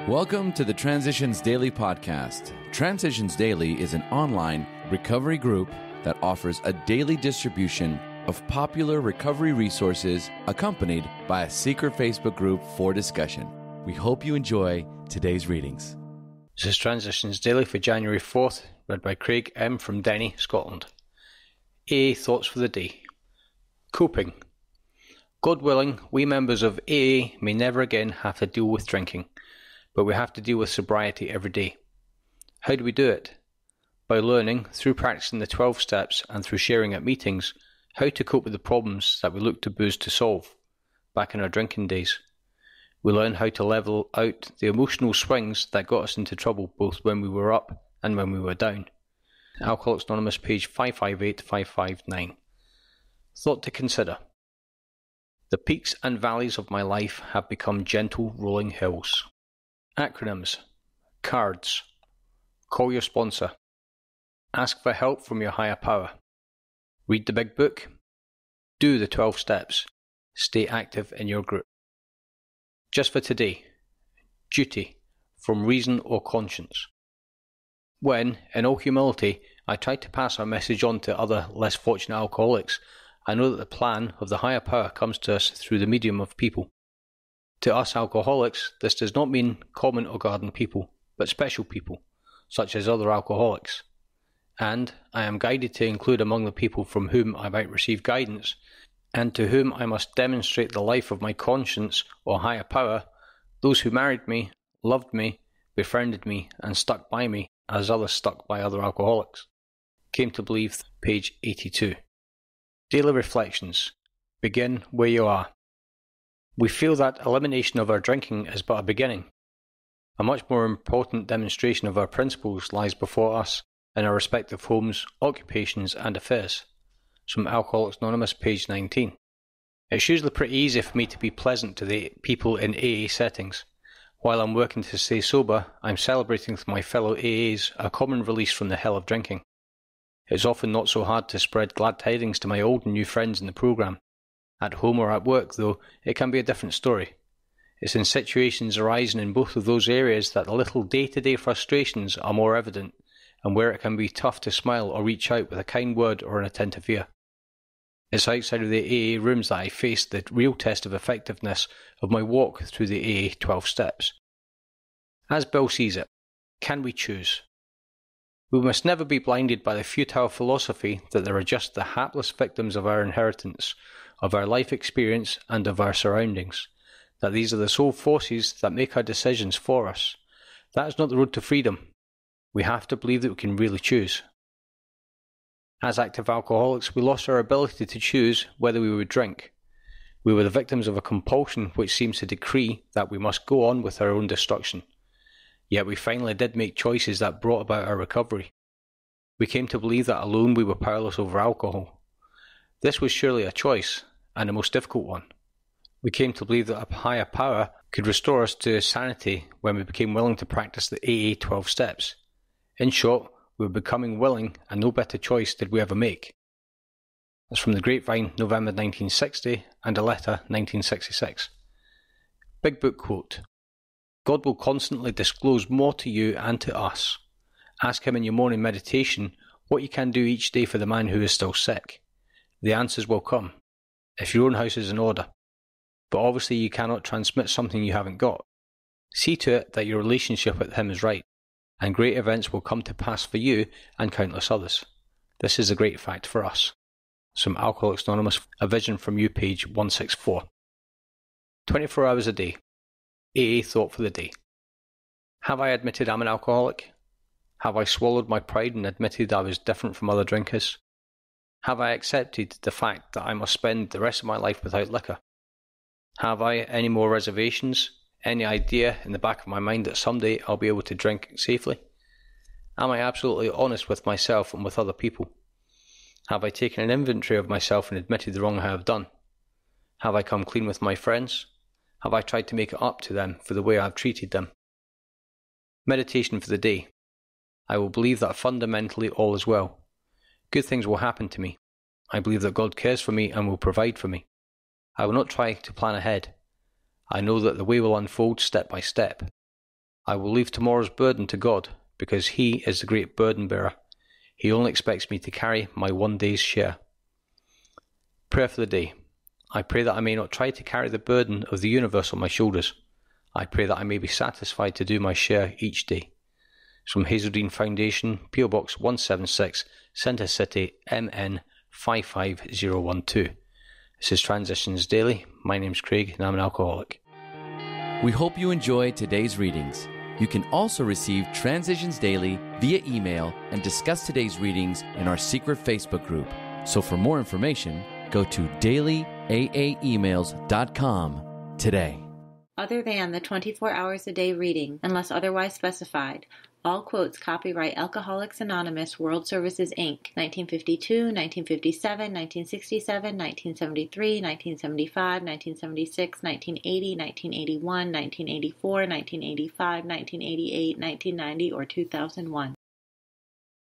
Welcome to the Transitions Daily podcast. Transitions Daily is an online recovery group that offers a daily distribution of popular recovery resources accompanied by a secret Facebook group for discussion. We hope you enjoy today's readings. This is Transitions Daily for January 4th, read by Craig M. from Denny, Scotland. AA Thoughts for the Day. Coping. God willing, we members of AA may never again have to deal with drinking, but we have to deal with sobriety every day. How do we do it? By learning, through practicing the 12 steps and through sharing at meetings, how to cope with the problems that we look to booze to solve, back in our drinking days. We learn how to level out the emotional swings that got us into trouble both when we were up and when we were down. Alcoholics Anonymous, page 558-559. Thought to consider. The peaks and valleys of my life have become gentle rolling hills. Acronyms. CARDS. Call your sponsor. Ask for help from your higher power. Read the big book. Do the 12 steps. Stay active in your group. Just for today. Duty. From reason or conscience. When, in all humility, I try to pass our message on to other less fortunate alcoholics, I know that the plan of the higher power comes to us through the medium of people. To us alcoholics, this does not mean common or garden people, but special people, such as other alcoholics. And I am guided to include among the people from whom I might receive guidance, and to whom I must demonstrate the life of my conscience or higher power, those who married me, loved me, befriended me, and stuck by me as others stuck by other alcoholics. Came to believe, page 82. Daily Reflections. Begin where you are. We feel that elimination of our drinking is but a beginning. A much more important demonstration of our principles lies before us in our respective homes, occupations and affairs. From Alcoholics Anonymous, page 19. It's usually pretty easy for me to be pleasant to the people in AA settings. While I'm working to stay sober, I'm celebrating with my fellow AAs a common release from the hell of drinking. It's often not so hard to spread glad tidings to my old and new friends in the programme. At home or at work, though, it can be a different story. It's in situations arising in both of those areas that the little day-to-day frustrations are more evident, and where it can be tough to smile or reach out with a kind word or an attentive ear. It's outside of the AA rooms that I face the real test of effectiveness of my walk through the AA 12 steps. As Bill sees it, can we choose? We must never be blinded by the futile philosophy that there are just the hapless victims of our inheritance, of our life experience and of our surroundings, that these are the sole forces that make our decisions for us. That is not the road to freedom. We have to believe that we can really choose. As active alcoholics, we lost our ability to choose whether we would drink. We were the victims of a compulsion which seems to decree that we must go on with our own destruction. Yet we finally did make choices that brought about our recovery. We came to believe that alone we were powerless over alcohol. This was surely a choice, and a most difficult one. We came to believe that a higher power could restore us to sanity when we became willing to practice the AA 12 steps. In short, we were becoming willing, and no better choice did we ever make. That's from the Grapevine, November 1960, and a letter, 1966. Big Book quote. God will constantly disclose more to you and to us. Ask him in your morning meditation what you can do each day for the man who is still sick. The answers will come, if your own house is in order. But obviously you cannot transmit something you haven't got. See to it that your relationship with him is right, and great events will come to pass for you and countless others. This is a great fact for us. From Alcoholics Anonymous, A Vision from You, page 164. 24 hours a day. AA Thought for the Day. Have I admitted I'm an alcoholic? Have I swallowed my pride and admitted I was different from other drinkers? Have I accepted the fact that I must spend the rest of my life without liquor? Have I any more reservations, any idea in the back of my mind that someday I'll be able to drink safely? Am I absolutely honest with myself and with other people? Have I taken an inventory of myself and admitted the wrong I have done? Have I come clean with my friends? Have I tried to make it up to them for the way I have treated them? Meditation for the day. I will believe that fundamentally all is well. Good things will happen to me. I believe that God cares for me and will provide for me. I will not try to plan ahead. I know that the way will unfold step by step. I will leave tomorrow's burden to God, because He is the great burden bearer. He only expects me to carry my one day's share. Prayer for the day. I pray that I may not try to carry the burden of the universe on my shoulders. I pray that I may be satisfied to do my share each day. It's from Hazeldean Foundation, PO Box 176, Centre City, MN 55012. This is Transitions Daily. My name's Craig and I'm an alcoholic. We hope you enjoyed today's readings. You can also receive Transitions Daily via email and discuss today's readings in our secret Facebook group. So for more information, go to dailyaaemails.com today. Other than the 24 hours a day reading, unless otherwise specified, all quotes copyright Alcoholics Anonymous World Services, Inc., 1952, 1957, 1967, 1973, 1975, 1976, 1980, 1981, 1984, 1985, 1988, 1990, or 2001.